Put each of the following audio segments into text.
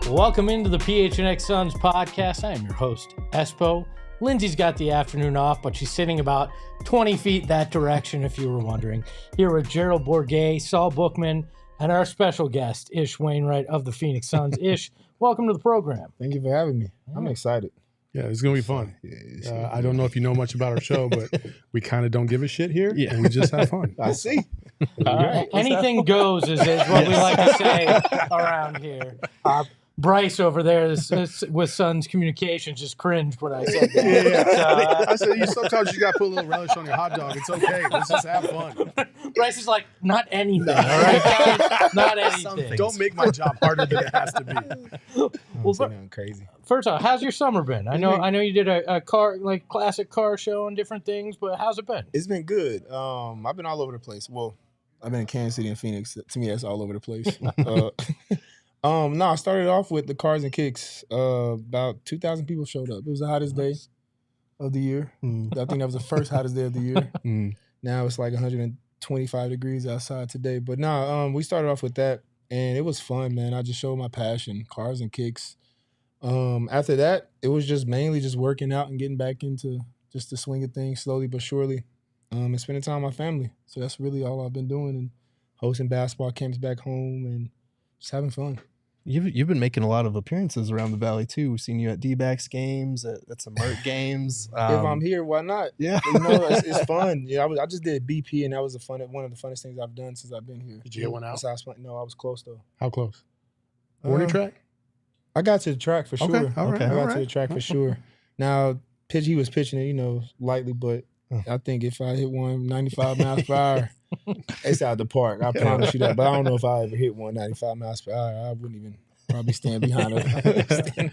Welcome into the PHNX Suns podcast. I am your host, Espo. Lindsay's got the afternoon off, but she's sitting about 20 feet that direction, if you were wondering. Here with Gerald Bourget, Saul Bookman, and our special guest, Ish Wainright of the Phoenix Suns. Ish, welcome to the program. Thank you for having me. I'm excited. Yeah, it's going to be fun. I don't know if you know much about our show, but we kind of don't give a shit here, and we just have fun. I see. All right. Anything goes is what we like to say around here. Bryce over there with Suns Communications just cringed when I said that. I said, sometimes you got to put a little relish on your hot dog. It's okay. Let's just have fun. Bryce is like, not anything, all right, guys? Not anything. Don't make my job harder than it has to be. Well, crazy. First off, how's your summer been? I know you did a car, like classic car show and different things, but how's it been? It's been good. I've been all over the place. Well, I've been in Kansas City and Phoenix. To me, that's all over the place. No, I started off with the Cars and Kicks. About 2,000 people showed up. It was the hottest day of the year. I think that was the first hottest day of the year. Now it's like 125 degrees outside today. But we started off with that, and it was fun, man. I just showed my passion, Cars and Kicks. After that, it was just mainly just working out and getting back into just the swing of things slowly but surely, and spending time with my family. So that's really all I've been doing, and hosting basketball camps back home and just having fun. You've been making a lot of appearances around the Valley too. We've seen you at D-backs games, at some Merc games. If I'm here, why not? Yeah, it's fun. Yeah, I just did BP, and that was one of the funnest things I've done since I've been here. Did you get one out? No, I was close though. How close? Warning track? I got to the track for sure. Okay, all right. I got to the track for sure. Now, he was pitching it, lightly, but I think if I hit one 95 miles per hour, it's out the park. I promise you that. But I don't know if I ever hit 195 miles per hour. I wouldn't even probably stand behind it.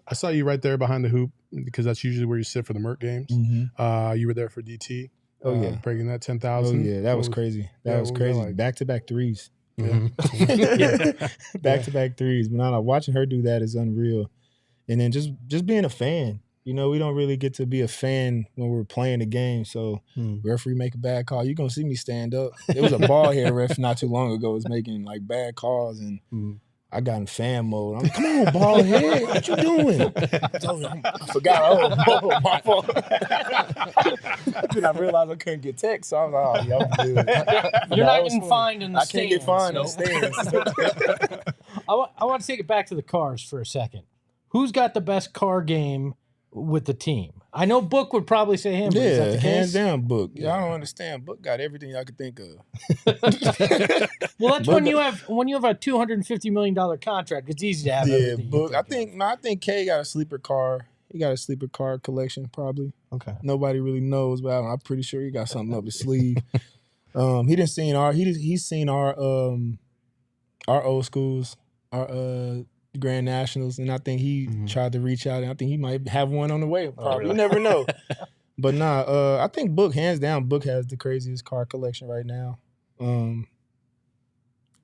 I saw you right there behind the hoop because that's usually where you sit for the Merc games. You were there for DT. Oh, yeah. Breaking that 10,000. Oh, yeah. That was crazy. That was crazy. Like? Back-to-back threes. Back-to-back threes. But watching her do that is unreal. And then just being a fan. We don't really get to be a fan when we're playing the game. So referee make a bad call, you're going to see me stand up. There was a ball head ref not too long ago was making like bad calls, and I got in fan mode. I'm like, come on, ball head, what you doing? I forgot. Oh, my fault. Then I realized I couldn't get text, so I was like, oh, yeah, I'm good. You're not getting fined in the stands. I can't get fined in the stands. I want to take it back to the cars for a second. Who's got the best car game with the team? I know Book would probably say him. But is that the case? Hands down, Book. Yeah, I don't understand. Book got everything I could think of. Well, that's when you have a $250 million contract. It's easy to have. Yeah, Book. I think K got a sleeper car. He got a sleeper car collection, probably. Okay. Nobody really knows, but I'm pretty sure he got something up his sleeve. He's seen our old schools, our Grand Nationals, and I think he tried to reach out, and I think he might have one on the way. Probably. Really? You never know. But I think Book, hands down, Book has the craziest car collection right now.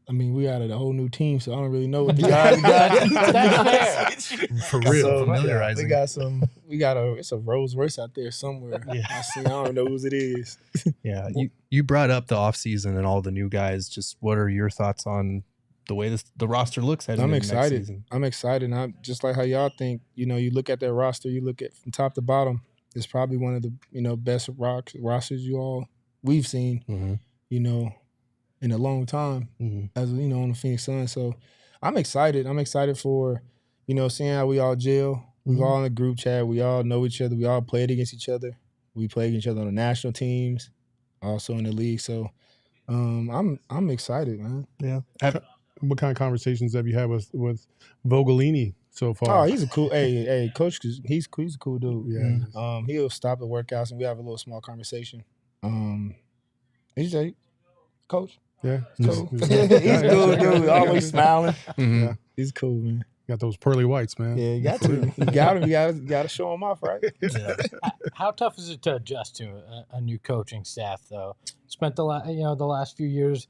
We added a whole new team, so I don't really know what the guys got. That's fair. For real. So familiarizing. It's a Rolls Royce out there somewhere. Yeah. I don't know whose it is. Yeah. You brought up the offseason and all the new guys. Just what are your thoughts on the way the roster looks heading into next season? I'm excited. I'm just like how y'all think, you look at that roster, you look at from top to bottom, it's probably one of the, best rosters we've seen, in a long time as, on the Phoenix Suns. So I'm excited. I'm excited for, seeing how we all gel. We're all in a group chat. We all know each other. We all played against each other. We played against each other on the national teams, also in the league. So I'm excited, man. Yeah. What kind of conversations have you had with Vogelini so far? Oh, he's a cool. Hey, coach. He's a cool dude. Yeah. He'll stop the workouts and we have a little small conversation. He's like, coach. Yeah. Cool. He's cool, dude. Always smiling. Yeah. He's cool, man. Got those pearly whites, man. Yeah, you got to. You got to show them off, right? Yeah. How tough is it to adjust to a new coaching staff, though? Spent the last few years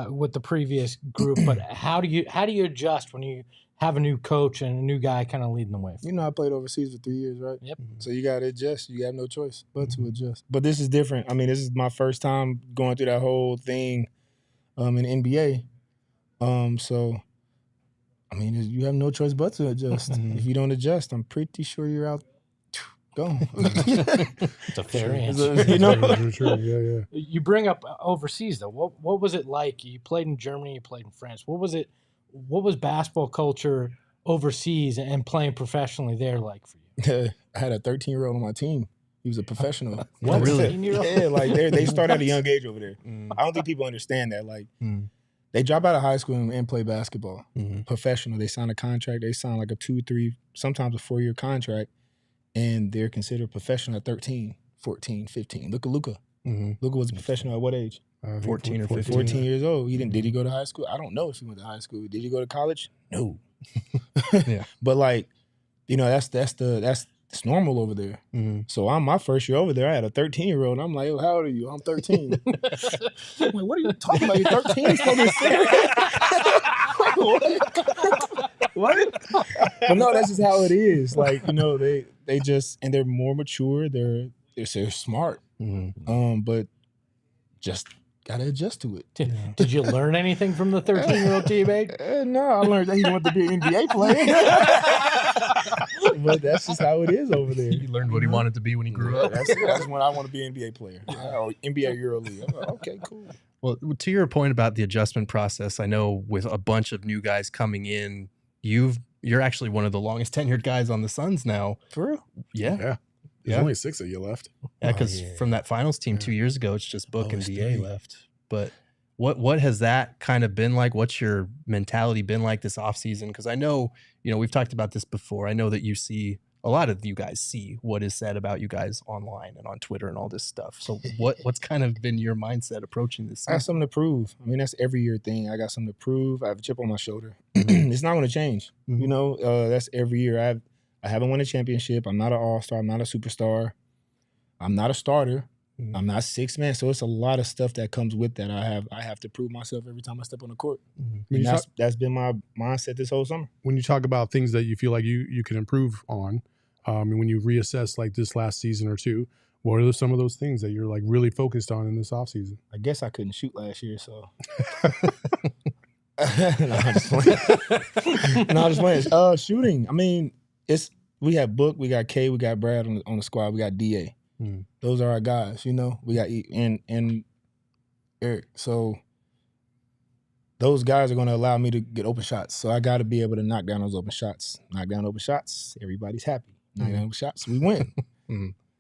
with the previous group, but how do you adjust when you have a new coach and a new guy kind of leading the way? I played overseas for 3 years, right? Yep. So you got to adjust. You have no choice but to adjust. But this is different. This is my first time going through that whole thing in NBA. So mean, you have no choice but to adjust. If you don't adjust, I'm pretty sure you're out. Go. It's a fair answer. Yeah. You bring up overseas though. What was it like? You played in Germany, you played in France. What was basketball culture overseas and playing professionally there like for you? I had a 13-year-old on my team. He was a professional. What, really? Yeah, like they start at a young age over there. I don't think people understand that. Like they drop out of high school and play basketball. Professional. They sign a contract. They sign like a 2, 3, sometimes a 4-year contract. And they're considered professional at 13, 14, 15. Look at Luka. Luka was a professional at what age? 14 or 15. 14 years old. Did he go to high school? I don't know if he went to high school. Did he go to college? No. Yeah. But like, that's normal over there. So I'm my first year over there. I had a 13-year-old. I'm like, oh, how old are you? I'm 13. I'm like, what are you talking about? You're 13? What? But no, that's just how it is. Like, they just, and they're more mature. They're smart. But just gotta adjust to it. Did you learn anything from the 13-year-old teammate? No, I learned that he wanted to be an NBA player. But that's just how it is over there. He learned what he wanted to be when he grew up. That's when I want to be an NBA player. Or NBA EuroLeague. I'm like, okay, cool. Well, to your point about the adjustment process, I know with a bunch of new guys coming in, you're actually one of the longest tenured guys on the Suns now. For real? Yeah. There's only 6 of you left. Yeah, because from that finals team 2 years ago, it's just Book and DA left. But what has that kind of been like? What's your mentality been like this offseason? Because I know, we've talked about this before. I know that a lot of you guys see what is said about you guys online and on Twitter and all this stuff. So what's kind of been your mindset approaching this season? I have something to prove. I mean, that's every year thing. I got something to prove. I have a chip on my shoulder. It's not going to change. That's every year. I haven't won a championship. I'm not an all-star. I'm not a superstar. I'm not a starter. I'm not 6 man. So it's a lot of stuff that comes with that. I have to prove myself every time I step on the court. And that's been my mindset this whole summer. When you talk about things that you feel like you can improve on, and when you reassess like this last season or two, what are some of those things that you're like really focused on in this offseason? I guess I couldn't shoot last year, so. I'm just playing. Shooting. I mean, we have Book, we got K, we got Brad on the squad, we got DA. Those are our guys, We got and Eric. So those guys are going to allow me to get open shots. So I got to be able to knock down those open shots. Knock down open shots, everybody's happy. Knock down open shots, we win.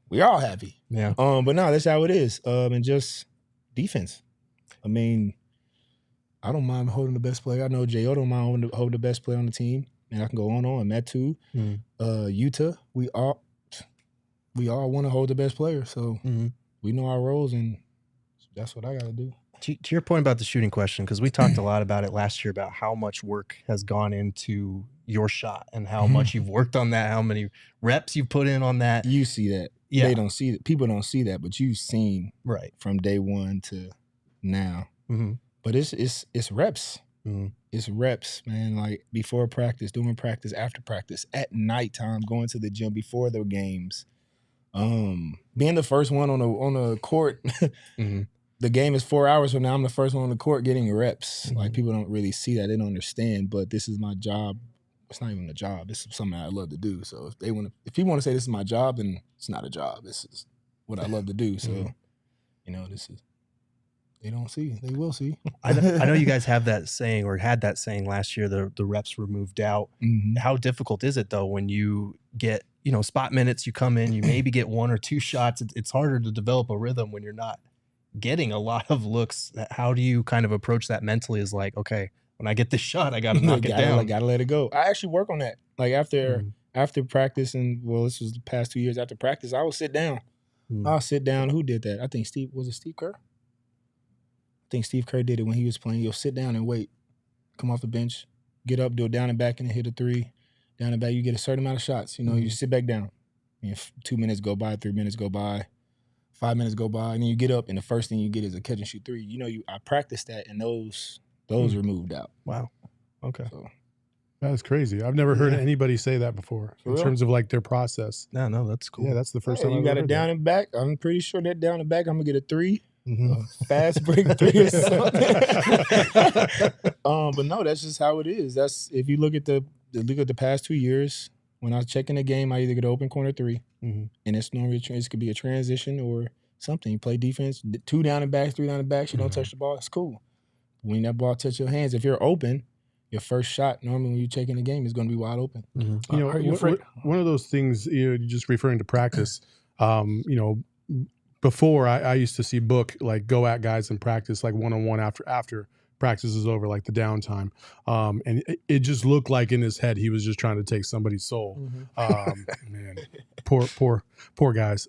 We all happy. Yeah. But no, that's how it is. And just defense. I mean, I don't mind holding the best player. I know J.O. don't mind holding the best player on the team. And I can go on. Matt too. Utah, we all want to hold the best player. So we know our roles, and that's what I got to do. To your point about the shooting question, because we talked a lot about it last year about how much work has gone into your shot and how much you've worked on that, how many reps you've put in on that. You see that. Yeah. They don't see that. People don't see that, but you've seen from day one to now. But it's reps. It's reps, man. Like before practice, during practice, after practice, at nighttime, going to the gym before the games. Being the first one on the court. The game is 4 hours from now. I'm the first one on the court getting reps. Like people don't really see that. They don't understand. But this is my job. It's not even a job. This is something I love to do. So if people want to say this is my job, then it's not a job. This is what I love to do. So, this is. They don't see. They will see. I know you guys have that saying or had that saying last year. The reps were moved out. How difficult is it though when you get spot minutes? You come in, you maybe get 1 or 2 shots. It's harder to develop a rhythm when you're not getting a lot of looks. How do you kind of approach that mentally? Is like, okay, when I get this shot, I got to knock it down. I got to let it go. I actually work on that. Like after practice, and this was the past 2 years after practice, I would sit down. I'll sit down. Who did that? I think Steve Kerr? I think Steve Kerr did it when he was playing. You'll sit down and wait. Come off the bench, get up, do a down and back, and hit a 3. Down and back, you get a certain amount of shots. You sit back down. 2 minutes go by, 3 minutes go by, 5 minutes go by, and then you get up, and the first thing you get is a catch and shoot 3. I practiced that, and those were moved out. Wow. Okay. So, that's crazy. I've never heard anybody say that before in terms of like their process. No, that's cool. Yeah, that's the first time you got a down and back. I'm pretty sure that down and back, I'm gonna get a 3. fast break 3 or something. But no, that's just how it is. That's if you look at the past 2 years. When I check in the game, I either get open corner 3, and it's normally it could be a transition or something. You play defense, 2 down and backs, 3 down and backs. You don't touch the ball. It's cool. When that ball touches your hands, if you're open, your first shot normally when you check in the game is going to be wide open. You know, are you one of those things? You're just referring to practice. You know, before I used to see Book like go at guys in practice like one-on-one after practice is over, like the downtime, and it just looked like in his head he was just trying to take somebody's soul. Man, poor guys.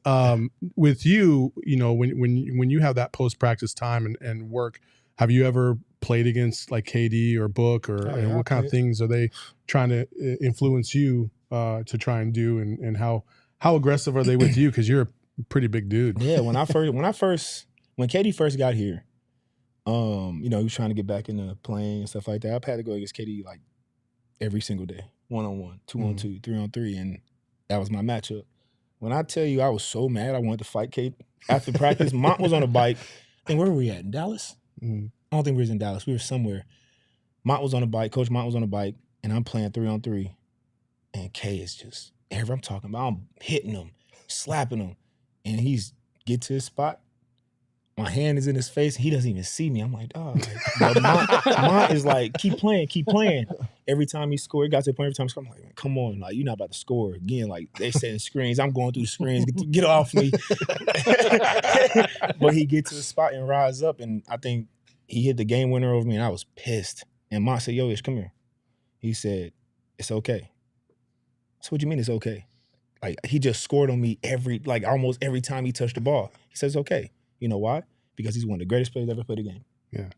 With you, you know, when you have that post practice time and work, have you ever played against like KD or Book and what kind of things are they trying to influence you to try and do, and how aggressive are they with you? Because you're a pretty big dude. Yeah, when KD first got here. You know, he was trying to get back into playing and stuff like that. I've had to go against KD like every single day, 1-on-1, 2-on-2, 3-on-3, and that was my matchup. When I tell you I was so mad, I wanted to fight KD. After practice, Mont was on a bike. I think, where were we at? In Dallas? I don't think we was in Dallas. We were somewhere. Mont was on a bike. Coach Mont was on a bike, and I'm playing 3-on-3. And K is just, I'm talking about, I'm hitting him, slapping him, and he's get to his spot. My hand is in his face. He doesn't even see me. I'm like, dog. But Mont is like, keep playing. Every time he scored, it got to the point every time he scored, I'm like, come on, like, you're not about to score again. Like, they setting screens. I'm going through the screens. Get off me. But he get to the spot and rise up, and I think he hit the game winner over me, and I was pissed. And Mont said, yo, Ish, come here. He said, it's okay. So what do you mean it's okay? Like, he just scored on me almost every time he touched the ball. He says, it's okay. You know why? Because he's one of the greatest players ever played the game. Yeah.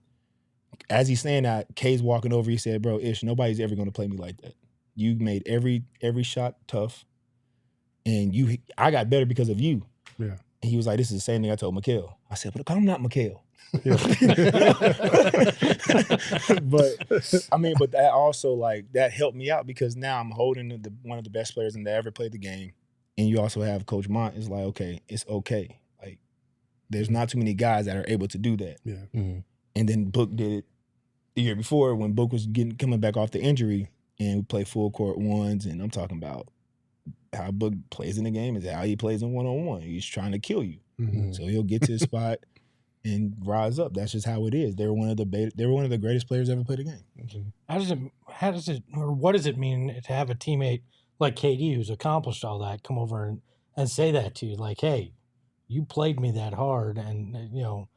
As he's saying that, K's walking over. He said, bro, Ish, nobody's ever going to play me like that. You made every shot tough, and I got better because of you. Yeah. And he was like, this is the same thing I told Mikal. I said, but I'm not Mikal. Yeah. but that also, like, that helped me out because now I'm holding one of the best players that ever played the game. And you also have Coach Mont. It's like, okay, it's okay. There's not too many guys that are able to do that. Yeah. And then Book did it the year before when Book was coming back off the injury, and we played full court ones. And I'm talking about how Book plays in the game is how he plays in 1-on-1. He's trying to kill you. So he'll get to his spot and rise up. That's just how it is. They're one of the greatest players ever played the game. What does it mean to have a teammate like KD who's accomplished all that come over and say that to you? Like, hey, you played me that hard, and you know,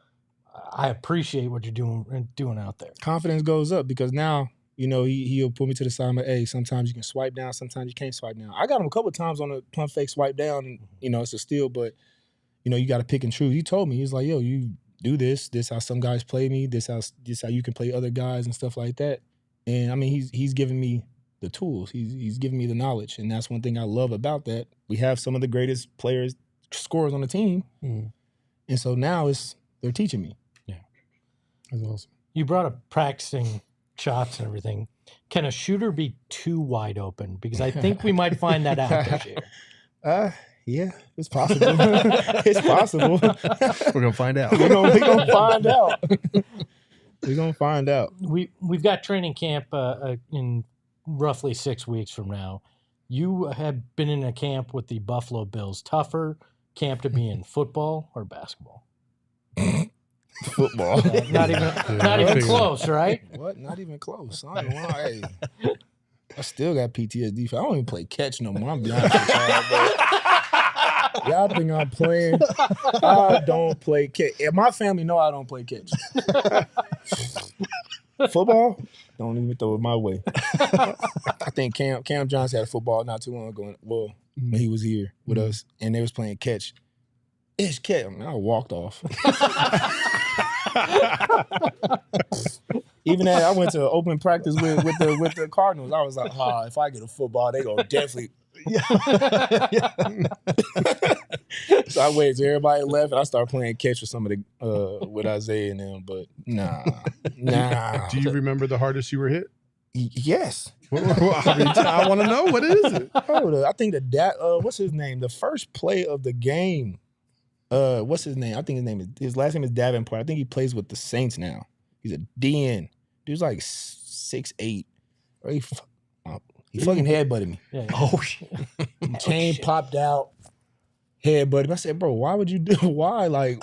I appreciate what you're doing out there. Confidence goes up because now, you know, he'll put me to the side and, hey, sometimes you can swipe down, sometimes you can't swipe down. I got him a couple of times on a pump fake swipe down, and you know, it's a steal, but you know, you got to pick and choose. He told me, he's like, yo, you do this how some guys play me, this how you can play other guys and stuff like that. And I mean, he's giving me the tools. He's giving me the knowledge, and that's one thing I love about that. We have some of the greatest scorers on the team, and so now they're teaching me. Yeah, that's awesome. You brought up practicing shots and everything. Can a shooter be too wide open? Because I think we might find that out this year. Yeah, it's possible. It's possible. We're gonna find out. We're gonna find out. We're gonna find out. We've got training camp in roughly 6 weeks from now. You have been in a camp with the Buffalo Bills. Tougher camp to be in, football or basketball? Football. Not even close, right? What? Not even close. I don't know. Hey, I still got PTSD. I don't even play catch no more. I'm being honest with y'all, but y'all think I'm playing? I don't play catch. My family know I don't play catch. Football? Don't even throw it my way. I think Cam Johnson had a football not too long ago. Well, when he was here with us, and they was playing catch. Ish catch. I mean, I walked off. Even I went to open practice with the Cardinals. I was like, if I get a football, they gonna definitely. So I waited till everybody left, and I started playing catch with some of the with Isaiah and them. But nah. Do you remember the hardest you were hit? Yes. I want to know, what is it? I think what's his name? The first play of the game. what's his name? I think his last name is Davenport. I think he plays with the Saints now. He's a DN. Dude's like 6'8". He fucking headbutted me. Yeah. Oh shit. Chain popped out. Headbutted me. I said, bro, why would you do? Why? Like,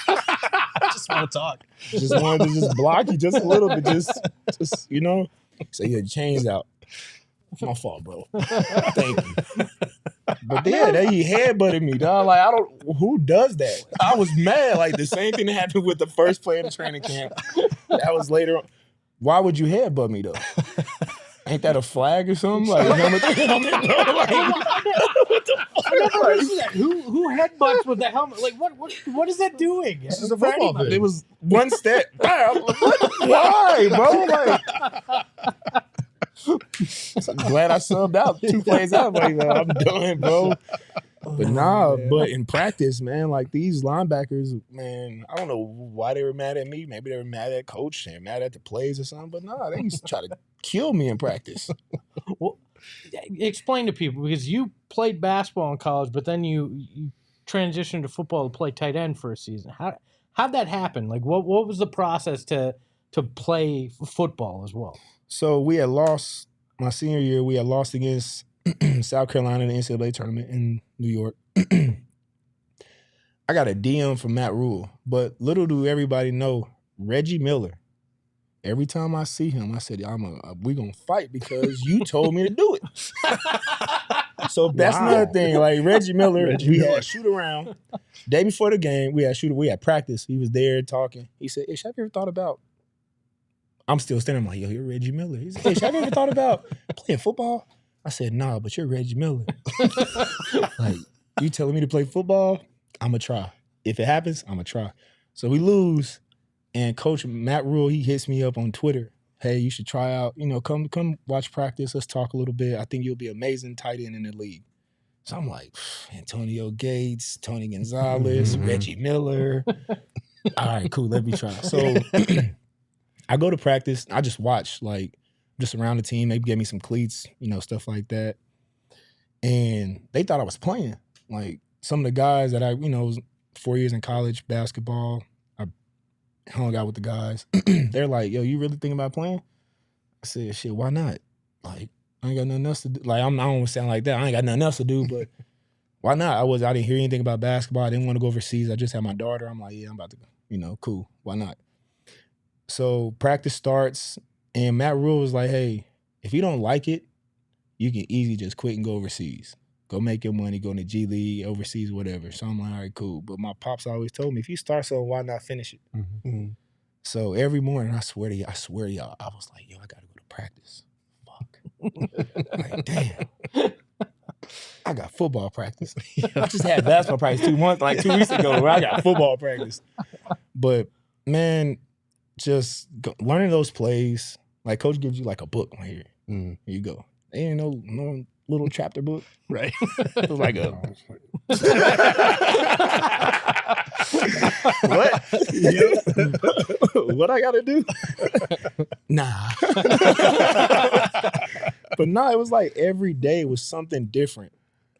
I just want to talk. just wanted to just block you just a little bit, just you know. So yeah, chains out. My fault, bro. Thank you. But yeah, he headbutted me, dog. Like, who does that? I was mad. Like, the same thing that happened with the first play of the training camp. That was later on. Why would you headbutt me, though? Ain't that a flag or something? Like, helmet, bro. Like, what the fuck? I never seen that. Who headbutts with the helmet? Like, what is that doing? This is a football thing. It was one step. Why, bro? Like, I'm glad I subbed out 2 plays out. Like, I'm done, bro. But but in practice, man, like these linebackers, man, I don't know why they were mad at me. Maybe they were mad at coach. They were mad at the plays or something. But they used to try to kill me in practice. Well, explain to people, because you played basketball in college, but then you transitioned to football to play tight end for a season. How'd that happen? Like, what was the process to play football as well? So we had lost my senior year. We had lost against South Carolina in the NCAA tournament in New York. I got a DM from Matt Rule, but little do everybody know, Reggie Miller. Every time I see him, I said, we're going to fight because you told me to do it. So that's another thing. Like Reggie Miller, we had shoot around. Day before the game, we had practice. He was there talking. He said, Ish, have you ever thought about, I'm still standing, I'm like, yo, you're Reggie Miller. He said, Ish, have you ever thought about playing football? I said, nah, but you're Reggie Miller. Like, you telling me to play football? I'm going to try. If it happens, I'm going to try. So we lose, and Coach Matt Rule, he hits me up on Twitter. Hey, you should try out. Come watch practice. Let's talk a little bit. I think you'll be amazing tight end in the league. So I'm like, Antonio Gates, Tony Gonzalez, Reggie Miller. All right, cool. Let me try. So I go to practice. I just watch, like, just around the team. They gave me some cleats, stuff like that. And they thought I was playing. Like, some of the guys that I, was 4 years in college, basketball, I hung out with the guys. They're like, yo, you really thinking about playing? I said, shit, why not? Like, I ain't got nothing else to do. Like, I don't want to sound like that. I ain't got nothing else to do, but why not? I didn't hear anything about basketball. I didn't want to go overseas. I just had my daughter. I'm like, yeah, I'm about to go. Cool. Why not? So practice starts, and Matt Rule was like, hey, if you don't like it, you can easily just quit and go overseas. Go make your money, go in the G League, overseas, whatever. So I'm like, all right, cool. But my pops always told me, if you start something, why not finish it? Mm-hmm. So every morning, I swear to y'all, I was like, yo, I got to go to practice. Fuck. Like, damn. I got football practice. I just had basketball practice 2 weeks ago, where I got football practice. But, man, just learning those plays, like Coach gives you like a book right here. Here you go. They ain't no little chapter book. Right. It was like a... What? What I gotta do? Nah. But it was like every day was something different,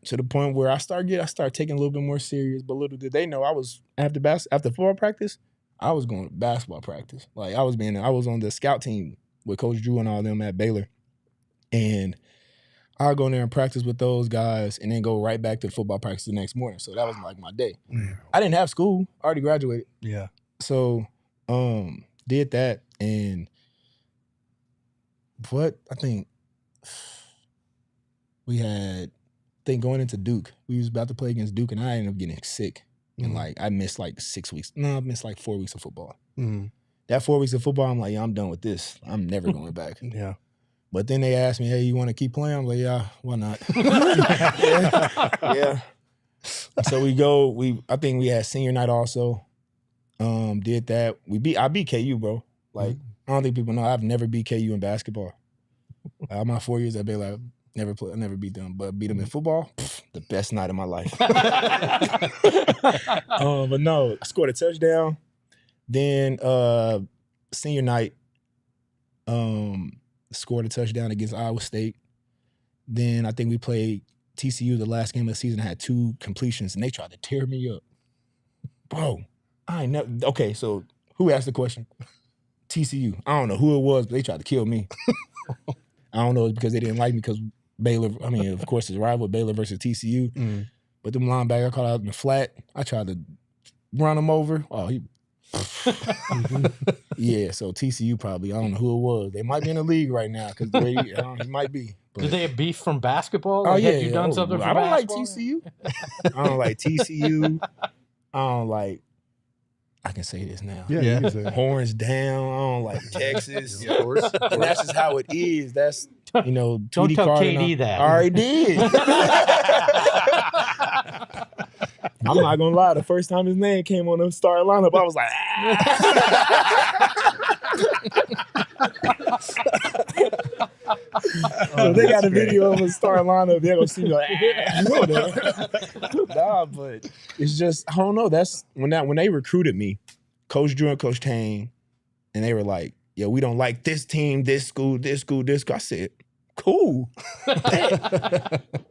to the point where I started taking a little bit more serious. But little did they know, I was after football practice, I was going to basketball practice. Like, I was on the scout team with Coach Drew and all them at Baylor, and I'll go in there and practice with those guys and then go right back to the football practice the next morning. So that was like my day. I didn't have school. I already graduated. Yeah. So did that, and I think going into Duke, we was about to play against Duke, and I ended up getting sick. And like, I missed like 6 weeks. No, I missed like 4 weeks of football. That 4 weeks of football, I'm like, yeah, I'm done with this. I'm never going back. Yeah. But then they asked me, hey, you want to keep playing? I'm like, yeah, why not? Yeah. So I think we had senior night also. Did that. I beat KU, bro. Like, I don't think people know, I've never beat KU in basketball. My 4 years at Baylor, I never beat them. But beat them in football, the best night of my life. But no, I scored a touchdown. Then senior night, scored a touchdown against Iowa State. Then I think we played TCU, the last game of the season, had 2 completions, and they tried to tear me up. Bro, I ain't never. Okay, so who asked the question? TCU. I don't know who it was, but they tried to kill me. I don't know, it's because they didn't like me because Baylor, I mean, of course, it's rival Baylor versus TCU. Mm. But them linebacker caught out in the flat. I tried to run him over. Oh, he. Yeah, so TCU probably. I don't know who it was. They might be in the league right now because the way he might be. But. Did they have beef from basketball? Oh, yeah. Had you done something from I don't basketball? like TCU. I don't like TCU. I don't like. I can say this now. Yeah. You can say it. Horns down. I don't like Texas. Of course. And that's just how it is. That's, Don't Tweety tell Carter KD that. I already did. I'm not gonna lie. The first time his name came on the starting lineup, I was like, So they got a video of his starting lineup. They're gonna see me like, nah, but it's just I don't know. That's when they recruited me, Coach Drew and Coach Tane, and they were like, "Yo, we don't like this team, this school, this school, this school." I said, "Cool,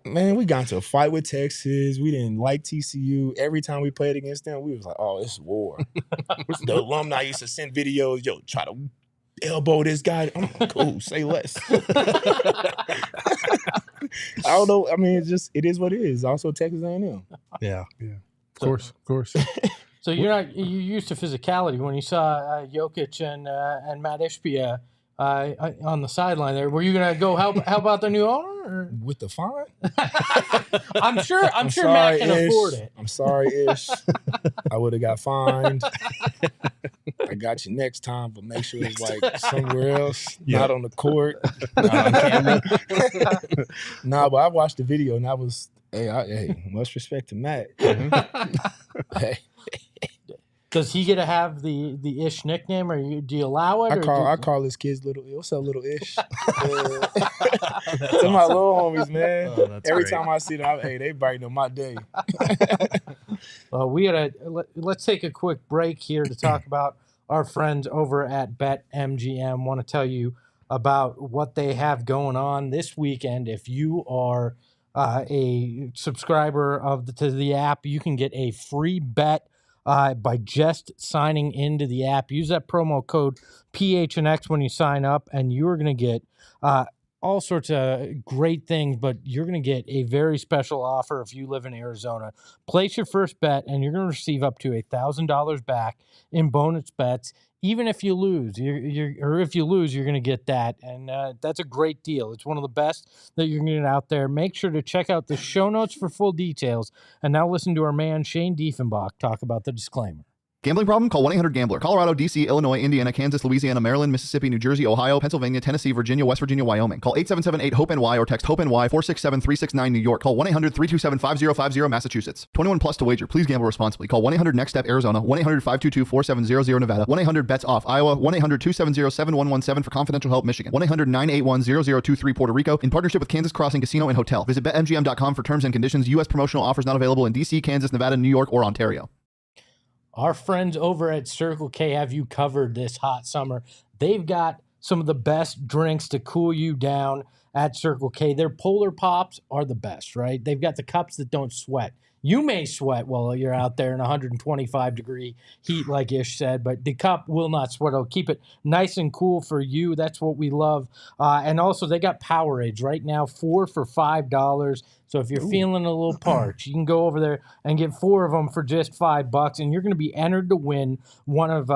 man." We got into a fight with Texas. We didn't like TCU. Every time we played against them, we was like, "Oh, it's war." The alumni used to send videos. Yo, try to elbow this guy. I'm like, cool, say less. I don't know. I mean, it is what it is. Also, Texas A&M. Yeah. Of course. So you're used to physicality. When you saw Jokic and Matt Ishbia on the sideline there, were you gonna go help out the new owner? Or? With the fine? I'm sure sorry, Matt can Ish. afford it. I'm sorry, Ish. I would have got fined. I got you next time, but make sure it's like somewhere else, not on the court, not on camera. Nah, but I watched the video and I was, hey, much respect to Matt. Hey. Does he get to have the Ish nickname, or do you allow it? I call his kids little. What's up, little Ish? To my little homies, man. Oh, Every great. time I see them, they brighten up my day. Let's take a quick break here to talk about our friends over at BetMGM. Want to tell you about what they have going on this weekend. If you are a subscriber to the app, you can get a free bet by just signing into the app. Use that promo code PHNX when you sign up, and you're going to get all sorts of great things, but you're going to get a very special offer if you live in Arizona. Place your first bet, and you're going to receive up to $1,000 back in bonus bets. Even if you lose, if you lose, you're going to get that, and that's a great deal. It's one of the best that you're going to get out there. Make sure to check out the show notes for full details. And now listen to our man Shane Diefenbach talk about the disclaimer. Gambling problem? Call 1-800-GAMBLER. Colorado, D.C., Illinois, Indiana, Kansas, Louisiana, Maryland, Mississippi, New Jersey, Ohio, Pennsylvania, Tennessee, Virginia, West Virginia, Wyoming. Call 877-8-HOPE-NY or text HOPE-NY 467-369 New York. Call 1-800-327-5050 Massachusetts. 21 plus to wager. Please gamble responsibly. Call 1-800-NEXT-STEP Arizona. 1-800-522-4700 Nevada. 1-800-BETS-OFF Iowa. 1-800-270-7117 for confidential help Michigan. 1-800-981-0023 Puerto Rico. In partnership with Kansas Crossing Casino and Hotel. Visit BetMGM.com for terms and conditions. U.S. promotional offers not available in D.C., Kansas, Nevada, New York, or Ontario. Our friends over at Circle K have you covered this hot summer. They've got some of the best drinks to cool you down at Circle K. Their Polar Pops are the best, right? They've got the cups that don't sweat. You may sweat while you're out there in 125-degree heat, like Ish said, but the cup will not sweat. It'll keep it nice and cool for you. That's what we love. And also, they got Powerades right now, 4 for $5. So if you're feeling a little parched, you can go over there and get 4 of them for just $5, and you're going to be entered to win one of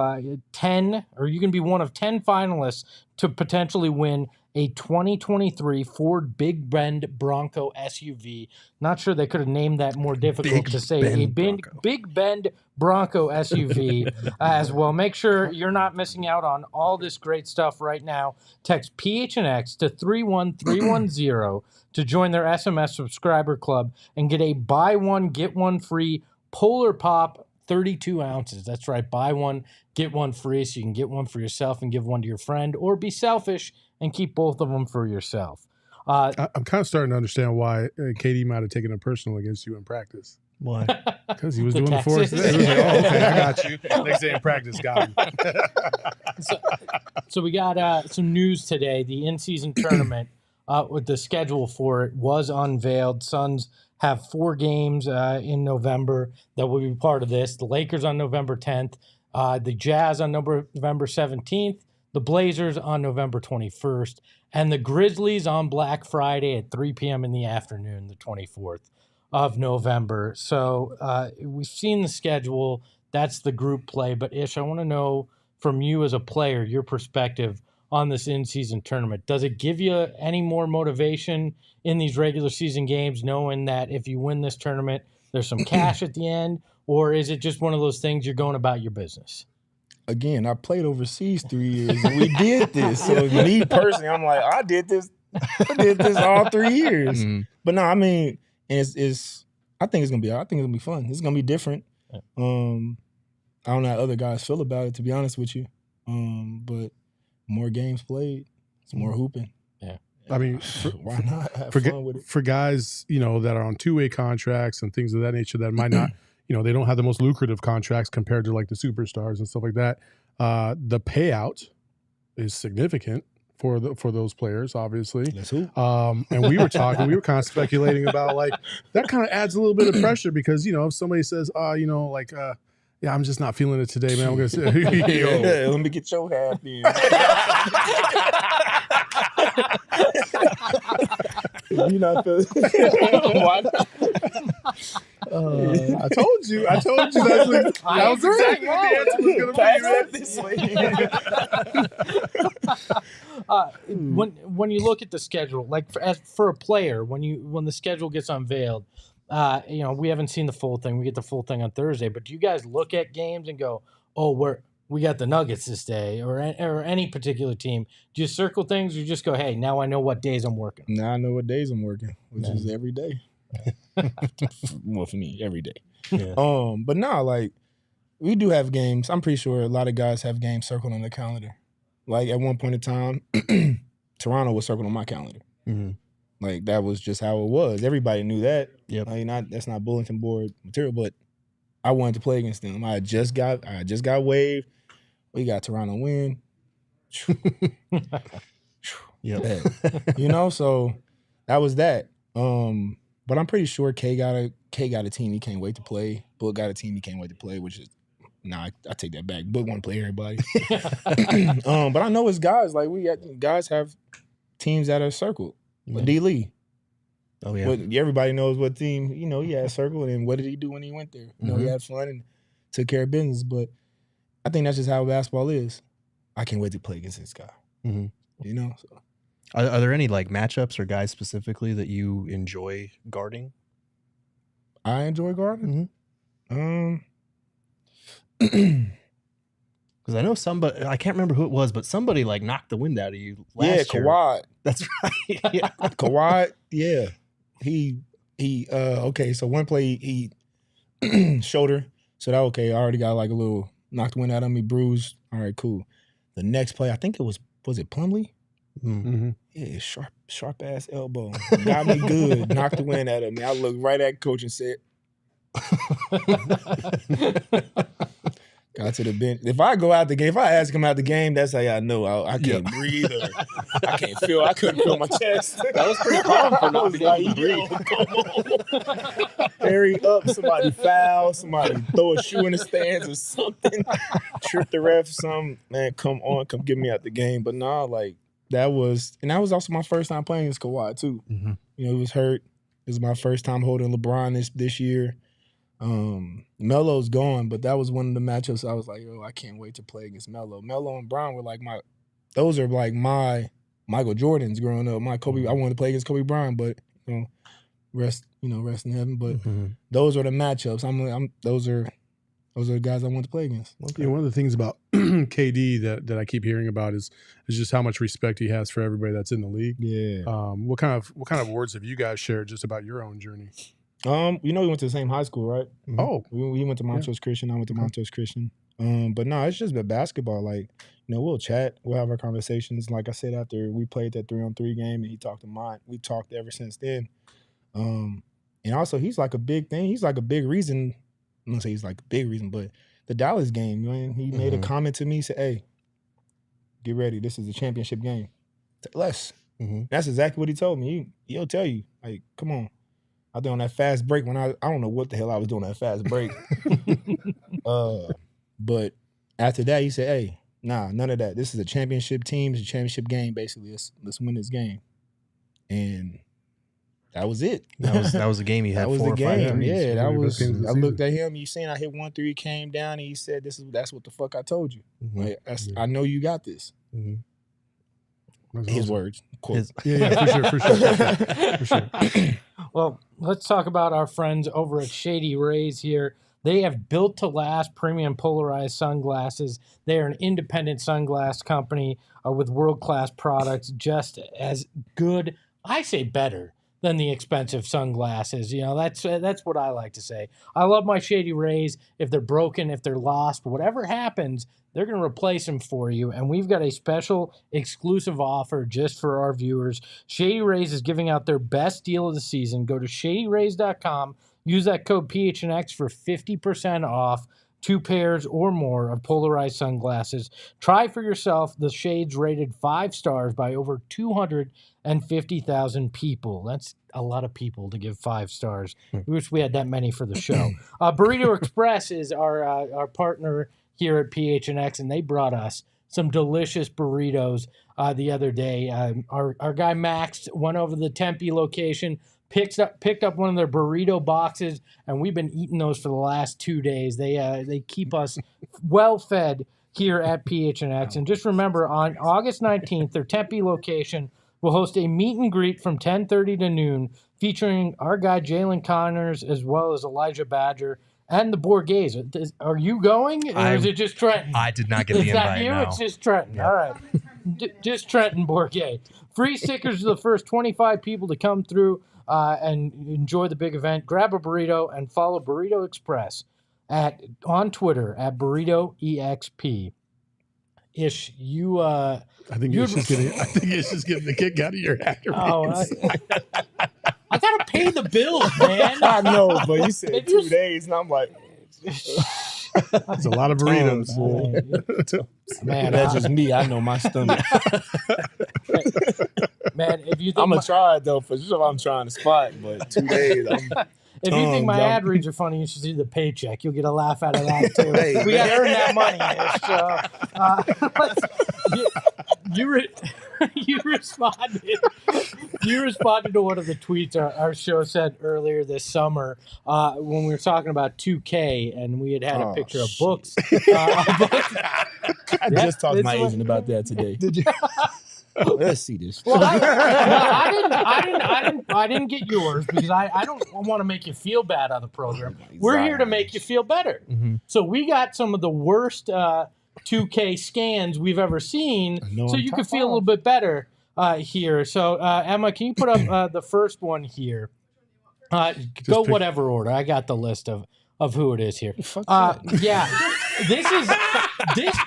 10, or you can be one of 10 finalists to potentially win a 2023 Ford Big Bend Bronco SUV. Not sure they could have named that more difficult to say. A Big Bend Bronco SUV as well. Make sure you're not missing out on all this great stuff right now. Text PHNX to 31310 to join their SMS subscriber club and get a buy one, get one free Polar Pop 32 ounces. That's right. Buy one, get one free, so you can get one for yourself and give one to your friend, or be selfish and keep both of them for yourself. I'm kind of starting to understand why KD might have taken it personal against you in practice. Why? Because he was The doing the force. Texas. He was like, oh, okay, I got you. Next day in practice, got him. So we got some news today. The in-season tournament with the schedule for it was unveiled. Suns have 4 games in November that will be part of this. The Lakers on November 10th, the Jazz on November 17th, the Blazers on November 21st, and the Grizzlies on Black Friday at 3 p.m. in the afternoon, the 24th of November. So we've seen the schedule. That's the group play. But Ish, I want to know from you as a player, your perspective on this in-season tournament. Does it give you any more motivation in these regular season games, knowing that if you win this tournament, there's some cash at the end? Or is it just one of those things you're going about your business? Again, I played overseas 3 years, and we did this. So me personally, I'm like, I did this all 3 years. But no, I mean, I think it's gonna be fun. It's gonna be different. I don't know how other guys feel about it, to be honest with you. But more games played, it's more hooping. Yeah. I mean, why not have fun with it? For guys, that are on 2-way contracts and things of that nature that might not, they don't have the most lucrative contracts compared to like the superstars and stuff like that. The payout is significant for those players, obviously. That's who. And we were kind of speculating about like that kind of adds a little bit of pressure because if somebody says, yeah, I'm just not feeling it today, man. I'm gonna say, yeah, let me get your half in. You not feeling? Why not? I told you that was exactly what the answer was going to be. When you look at the schedule, like for a player, when the schedule gets unveiled, we haven't seen the full thing. We get the full thing on Thursday. But do you guys look at games and go, "Oh, we got the Nuggets this day," or any particular team? Do you circle things, or you just go, "Hey, now I know what days I'm working"? Now I know what days I'm working, which is every day. Well, for me, every day. Yeah. But no, like we do have games. I'm pretty sure a lot of guys have games circled on the calendar. Like at one point in time, Toronto was circled on my calendar. Mm-hmm. Like that was just how it was. Everybody knew that. Yep. That's not bulletin board material, but I wanted to play against them. I just got waived. We got Toronto win. Yep. So that was that. But I'm pretty sure K got a team he can't wait to play. Book got a team he can't wait to play, which is I take that back. Book want to play everybody. But I know it's guys like guys have teams that are circled. Mm-hmm. D. Lee. Oh yeah. Everybody knows what team he had circled, and what did he do when he went there? He had fun and took care of business. But I think that's just how basketball is. I can't wait to play against this guy. Mm-hmm. So. Are there any like matchups or guys specifically that you enjoy guarding? I enjoy guarding. Because I know somebody, I can't remember who it was, but somebody like knocked the wind out of you last year. Kawhi. That's right. Yeah. Kawhi, yeah. He okay, so one play he shoulder. So that okay, I already got like a little knocked the wind out of me, bruised. All right, cool. The next play, I think it was it Plumlee? Mm-hmm. Yeah, sharp ass elbow. Got me good. Knocked the wind out of me. I looked right at coach and said, got to the bench. If I go out the game, if I ask him out the game, that's how I know I can't breathe or I can't feel. I couldn't feel my chest. That was pretty calm for not being able to breathe. Hurry up! Somebody foul. Somebody throw a shoe in the stands or something. Trip the ref. Man, come get me out the game. But nah, like that was also my first time playing against Kawhi too. Mm-hmm. He was hurt. It was my first time holding LeBron this year. Melo's gone, but that was one of the matchups I was like, I can't wait to play against Melo. Melo and Brown were like my Michael Jordans growing up. My Kobe, I wanted to play against Kobe Bryant, but rest in heaven. But those are the matchups. Those are the guys I want to play against. Okay. One of the things about KD that I keep hearing about is just how much respect he has for everybody that's in the league. Yeah. What kind of words have you guys shared just about your own journey? We went to the same high school, right? Mm-hmm. Oh, we went to Montrose Christian. I went to Montrose Christian. But no, it's just been basketball. Like, we'll chat, we'll have our conversations. Like I said, after we played that 3-on-3 game, and he talked to mine. We talked ever since then. And also, he's like a big thing. He's like a big reason. I'm gonna say he's like a big reason, but the Dallas game, man, he made a comment to me. He said, "Hey, get ready. This is a championship game. Let's That's exactly what he told me. He'll tell you, like, come on. I was doing that fast break when I don't know what the hell I was doing that fast break. But after that, he said, hey, nah, none of that. This is a championship team. It's a championship game, basically. Let's win this game. And that was it. That was the game. He had that was 4 the or 5 game. threes. Yeah, that was. games of the I looked season. at him. You seen I hit 1 3. He came down and he said, "That's what the fuck I told you. Like, I know you got this." That's His awesome. words. Quote. Yeah, for sure. Well, let's talk about our friends over at Shady Rays here. They have built to last premium polarized sunglasses. They are an independent sunglass company with world-class products, just as good, I say better, than the expensive sunglasses. You know, that's what I like to say. I love my Shady Rays. If they're broken, if they're lost, whatever happens, they're going to replace them for you. And we've got a special exclusive offer just for our viewers. Shady Rays is giving out their best deal of the season. Go to shadyrays.com. Use that code PHNX for 50% off 2 pairs or more of polarized sunglasses. Try for yourself the shades rated 5 stars by over 250,000 people. That's a lot of people to give 5 stars. We wish we had that many for the show. Burrito Express is our partner here at PHNX, and they brought us some delicious burritos the other day. Our guy Max went over to the Tempe location, picked up one of their burrito boxes, and we've been eating those for the last 2 days. They keep us well fed here at PHNX. And just remember, on August 19th, their Tempe location will host a meet and greet from 10:30 to noon, featuring our guy Jalen Connors as well as Elijah Badger and the Bourgays. Are you going, or is it just Trenton? I did not get the It's not invite. you, No. it's just Trenton. All right. Just Trenton Bourgay. Free stickers to the first 25 people to come through and enjoy the big event. Grab a burrito and follow Burrito Express on Twitter at BurritoEXP. Ish, you I think Ish is getting the kick out of your accolades. I gotta pay the bills, man. I know, but you said If you- 2 days, and I'm like, It's a lot of burritos. Man, that's just me. I know my stomach. man, if you think I'm going to try it, though, for sure. I'm trying to spot, but 2 days, if you think my ad reads are funny, you should see the paycheck. You'll get a laugh out of that too. We got to earn that money. You responded. You responded to one of the tweets our show sent earlier this summer when we were talking about 2K, and we had a picture of books. I just talked to my it's agent about that today. Did you? Let's see this. Well, I didn't get yours because I don't want to make you feel bad on the program. We're here to make you feel better. So we got some of the worst 2K scans we've ever seen, so you can feel a little bit better here. So Emma, can you put up the first one here? Go whatever order. I got the list of who it is here. Yeah, this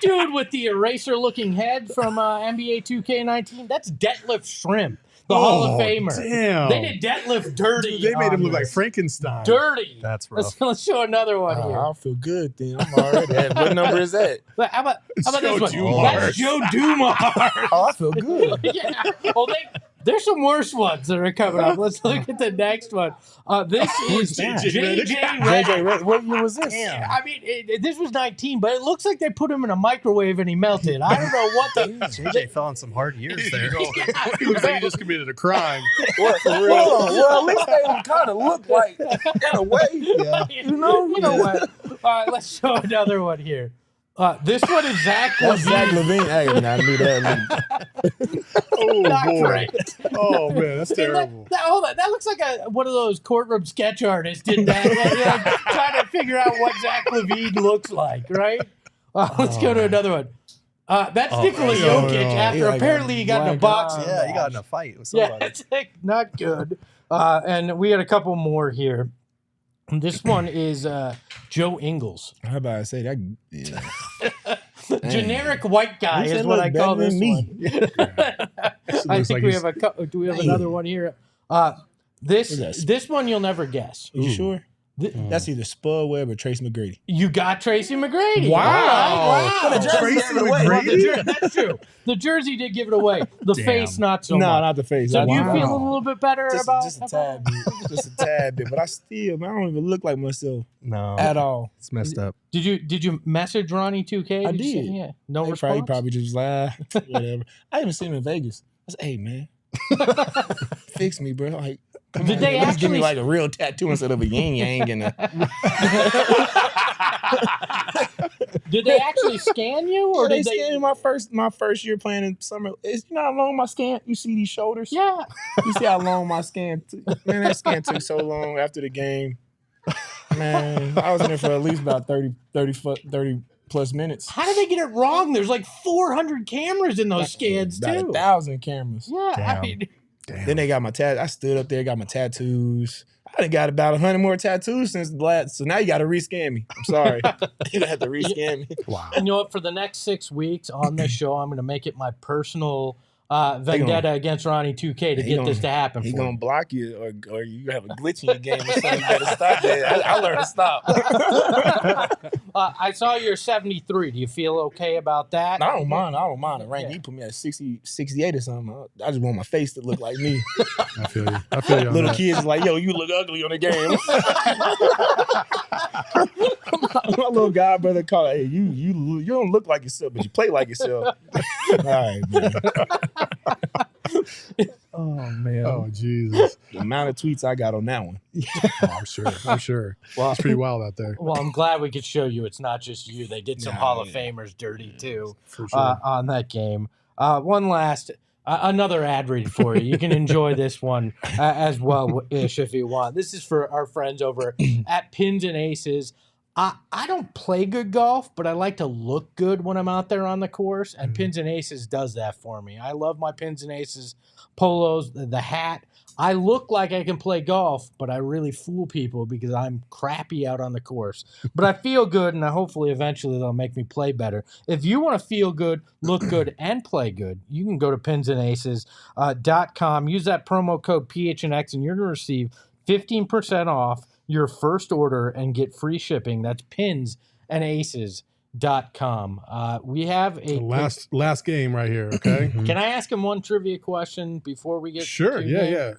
dude with the eraser-looking head from NBA 2K19. That's Detlef Shrimp, the Hall of Famer. Damn. They did Detlef dirty. They made him look on like this. Frankenstein. Dirty. That's rough. Let's show another one here. I'll feel good then. I'm already at. What number is that? How about this Joe one? Dumars. That's Joe Dumars. Oh, I feel good. Yeah. Well, there's some worse ones that are coming up. Let's look at the next one. This is JJ JJ JJ, what year was this? I mean, this was 19, but it looks like they put him in a microwave and he melted. I don't know what the. JJ fell on some hard years there. He looks like he just committed a crime. What, for real? Well, at least they kind of look like, in a way. Yeah. You know what? All right, let's show another one here. This one is Zach That's Zach Levine. Levine. Hey, I knew that. Oh, Not boy. great. Oh, man, that's terrible. Hold on. That looks like one of those courtroom sketch artists did that. Like, trying to figure out what Zach Levine looks like, right? Let's go to another one. That's Nikola Jokic after apparently he got in a boxing. Yeah, he got in a fight with Yeah, somebody. it's like not good. And we had a couple more here. This one is Joe Ingles. How about I say that? Yeah. Generic white guy He said is what look I call better this than one. I think we have do we have another one here? This one you'll never guess. You sure? That's either Spud Webb or Trace McGrady. You got Tracy McGrady. Wow. All right, wow. The jersey Tracy gave it away. McGrady? That's true. The jersey did give it away. The Damn. face, not so No, much. not the face. So do you Wow. feel a little bit better about just a tad bit. Just a tad bit. But I don't even look like myself No, at all. it's messed up. Did you message Ronnie 2K? I you say- did. Yeah. No He response. probably just like, whatever. I even seen him in Vegas. I said, hey, man. Fix me, bro. Like, come Did on, they man. Let's give me actually- like a real tattoo instead of a yin yang and Did they actually scan you, or they did they? scanned my first year playing in summer. You know how long my scan? You see these shoulders? Yeah. You see how long my scan took? Man, that scan took so long after the game. Man, I was in there for at least about 30 plus minutes. How did they get it wrong? There's like 400 cameras in those scans About too. 1,000 cameras. Yeah, I Damn. mean, Then they got my I stood up there, got my tattoos. I done got about 100 more tattoos since the last. So now you got to rescan me. I'm sorry. You have to rescan me. Wow. you know what? For the next 6 weeks on this show, I'm going to make it my personal vendetta against Ronnie 2K to get this to happen. He for gonna you. block you, or you have a glitch in your game or something. You better stop that. I learned to stop. I saw you're 73. Do you feel okay about that? I don't mind the rank. Yeah. He put me at 60, 68 or something. I just want my face to look like me. I feel you. I feel you. On Little that. kids is like, yo, you look ugly on the game. My little guy brother called, hey, you don't look like yourself, but you play like yourself. All right, man. Oh man. Oh Jesus. The amount of tweets I got on that one. Oh, I'm sure. Well, It's pretty wild out there. well, I'm glad we could show you it's not just you. They did some Nah, Hall of yeah. Famers dirty too For sure. on that game. One last, another ad read for you. You can enjoy this one as well, Ish, if you want. This is for our friends over at Pins and Aces. I don't play good golf, but I like to look good when I'm out there on the course, and Pins and Aces does that for me. I love my Pins and Aces polos, the hat. I look like I can play golf, but I really fool people because I'm crappy out on the course. But I feel good, and hopefully eventually they'll make me play better. If you want to feel good, look good, and play good, you can go to pinsandaces.com. Use that promo code PHNX, and you're going to receive 15% off your first order and get free shipping. That's pinsandaces.com. We have a The last game right here. Okay. Can I ask him one trivia question before we get Sure. to Yeah. game? Yeah.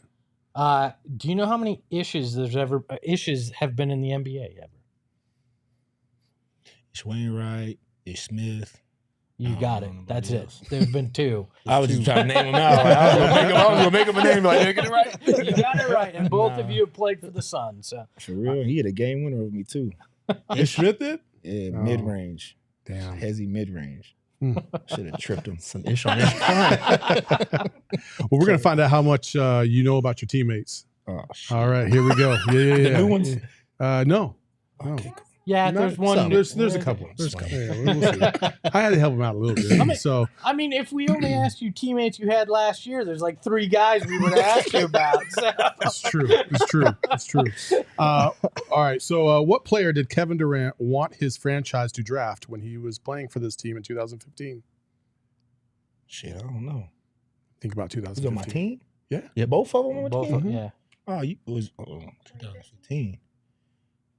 Do you know how many issues have been in the NBA ever? Ish Wainright, Ish Smith. You I got don't it. know That's nobody it. else. There's been two. I was just trying to name them out. Like, I was gonna make up a name. Like, did I get it right? You got it right, and both of Nah. you have played for the Suns. So. For real, he had a game winner with me too. Ish Smith did? Yeah, Oh. mid range, Damn. hezzy mid range. Hmm. Should have tripped him. Some ish on ish crime. Well, we're gonna find out how much you know about your teammates. Oh shit. All right, here we go. Yeah. The new ones? No. Okay, Yeah, Not there's one. some. There's a couple. There's a couple. Yeah, we'll see. I had to help him out a little bit. So I mean, if we only asked you teammates you had last year, there's like 3 guys we would have asked you about. So. it's true. It's true. It's true. All right. So, what player did Kevin Durant want his franchise to draft when he was playing for this team in 2015? shit, I don't know. Think about Was 2015. on my team? Yeah. Both of them on my Both team. of them, yeah. Oh, it was 2015.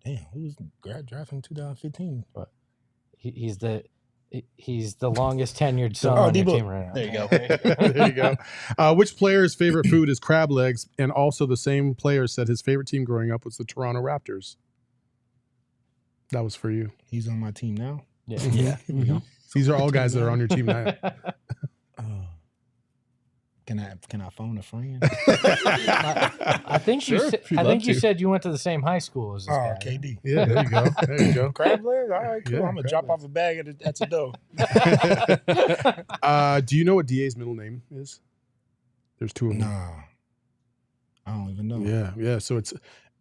Damn, who was drafting in 2015? He's the longest tenured son Oh, on your D-Book. team right now. There you go. There you go. Which player's favorite food is crab legs? And also, the same player said his favorite team growing up was the Toronto Raptors. That was for you. He's on my team now. Yeah. Yeah. Here we go. These are all guys that are on your team now. Oh. Can I phone a friend? I think Sure, if you'd I think love you to. said you went to the same high school as this guy. KD. Yeah, there you go. There you go. Crab legs? All right, cool. Yeah, I'm gonna crab drop off a bag at the door. Do you know what DA's middle name is? There's 2 of them. Nah, I don't even know. Yeah. So it's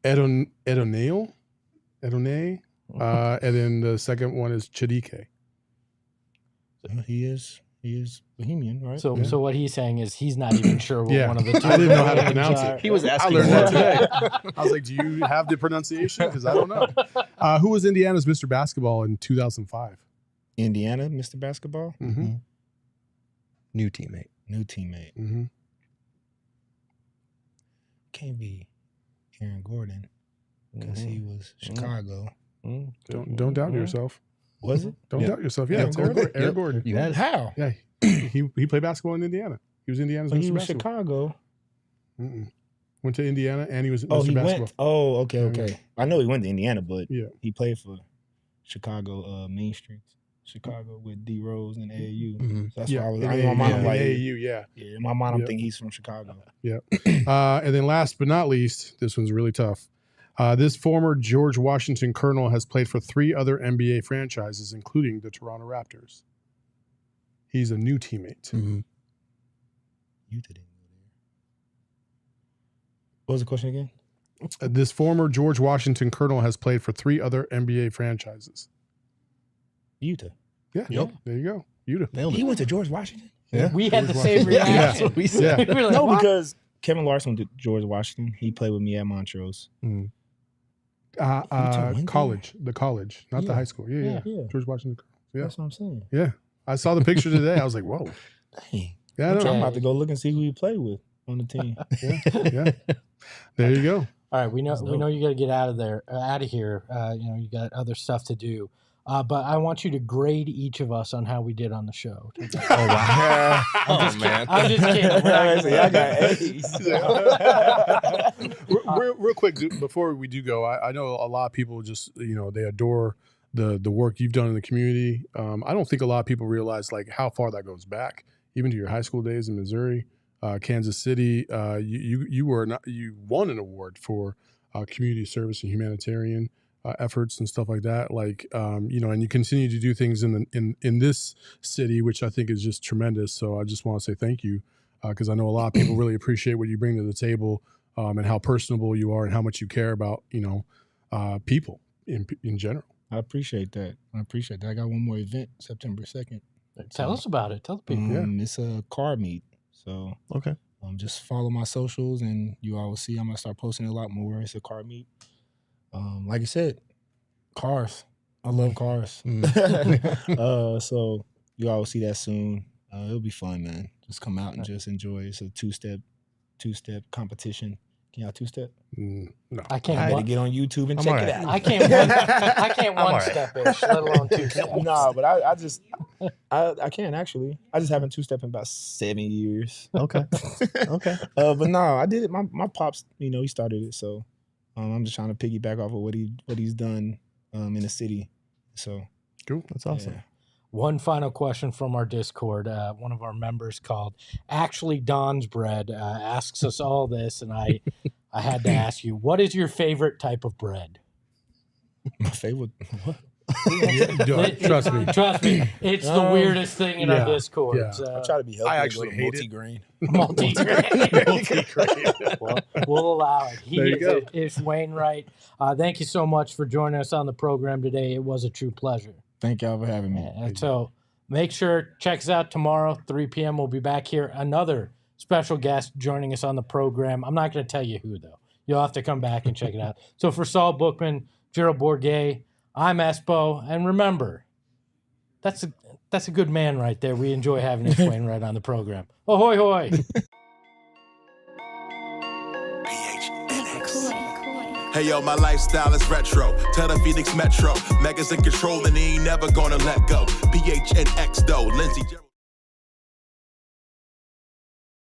Edoneo, and then the second one is Chidike. He is Bohemian, right? So what he's saying is he's not even sure what Yeah. one of the two. I didn't know how to names pronounce are. it. He was I asking. learned that for it. today. I was like, "Do you have the pronunciation?" Because I don't know. Who was Indiana's Mr. Basketball in 2005? Indiana, Mr. Basketball, Mm-hmm. New teammate. new teammate. Mm-hmm. Can't be Aaron Gordon. because he was Chicago. Don't doubt yourself. Was it? Don't doubt yourself. Yeah, it's Eric Gordon. You had it. How? Yeah, he played basketball in Indiana. He was Indiana's He Mr. was Basketball. Chicago. Went to Indiana and he was Oh, Mr. he Basketball. went. Oh, okay. I know he went to Indiana, but Yeah. he played for Chicago Main Streets. Chicago with D Rose and AAU. So that's why I was. in In my mind, I'm like, AAU, yeah. in my mind, I'm thinking he's from Chicago. Yeah. And then last but not least, this one's really tough. This former George Washington Colonel has played for 3 other NBA franchises, including the Toronto Raptors. He's a new teammate. You didn't go there. What was the question again? This former George Washington Colonel has played for 3 other NBA franchises. Utah. Yeah. Yep. There you go. Utah. Nailed He it. went to George Washington. Yeah. We had the George same Washington. reaction. That's what we said. Yeah. We were like, No, "What?" because Kevin Larson went to George Washington. He played with me at Montrose. College. The college, not the Yeah. high school. Yeah. Yeah. George Washington. Yeah. That's what I'm saying. Yeah. I saw the picture today. I was like, whoa. Dang. Yeah, I know. I'm about to go look and see who he played with on the team. Yeah. There you go. All right, we know you got to get out of here. You got other stuff to do. But I want you to grade each of us on how we did on the show. Oh, wow. Man. I'm just kidding. We're not gonna- I got A's. Real quick, before we do go, I know a lot of people just, they adore the work you've done in the community. I don't think a lot of people realize like how far that goes back, even to your high school days in Missouri, Kansas City. You won an award for community service and humanitarian efforts and stuff like that. Like, and you continue to do things in this city, which I think is just tremendous. So I just want to say thank you because I know a lot of people really appreciate what you bring to the table and how personable you are and how much you care about, people in general. I appreciate that. I got one more event, September 2nd. Tell us about it. Tell the people. It's a car meet. So Okay. just follow my socials and you all will see I'm going to start posting a lot more. It's a car meet. Like I said, cars. I love cars. So you all will see that soon. It'll be fun, man. Just come out and just enjoy. It's a two-step competition. Can y'all two-step? No. I I can't. had to One, get on YouTube and I'm check all it right. out. I can't all one right. step-ish, let alone two steps. No, but I can't actually. I just haven't two-stepped in about 7 years. Okay. Okay. But no, I did it. My pops, he started it, so I'm just trying to piggyback off of what he's done in the city. So Cool. That's awesome. yeah. One final question from our Discord. One of our members called Actually Don's Bread asks us all this, and I had to ask you, what is your favorite type of bread? My favorite. What? Trust me. Trust me, it's the weirdest thing in our yeah, Discord. yeah. So, I try to be healthy. I and actually go to hate it. multi-grain. We'll allow it. There you go. Ish Wainright. Thank you so much for joining us on the program today. It was a true pleasure. Thank y'all for having me. And so make sure, check us out tomorrow, 3 p.m. We'll be back here. Another special guest joining us on the program. I'm not going to tell you who, though. You'll have to come back and check it out. So for Saul Bookman, Gerald Bourget, I'm Espo. And remember, that's a good man right there. We enjoy having Ish Wainright on the program. Ahoy, hoy. Hey yo, my lifestyle is retro. Tell the Phoenix Metro. Megas in control and he ain't never gonna let go. PHNX though. Lindsey.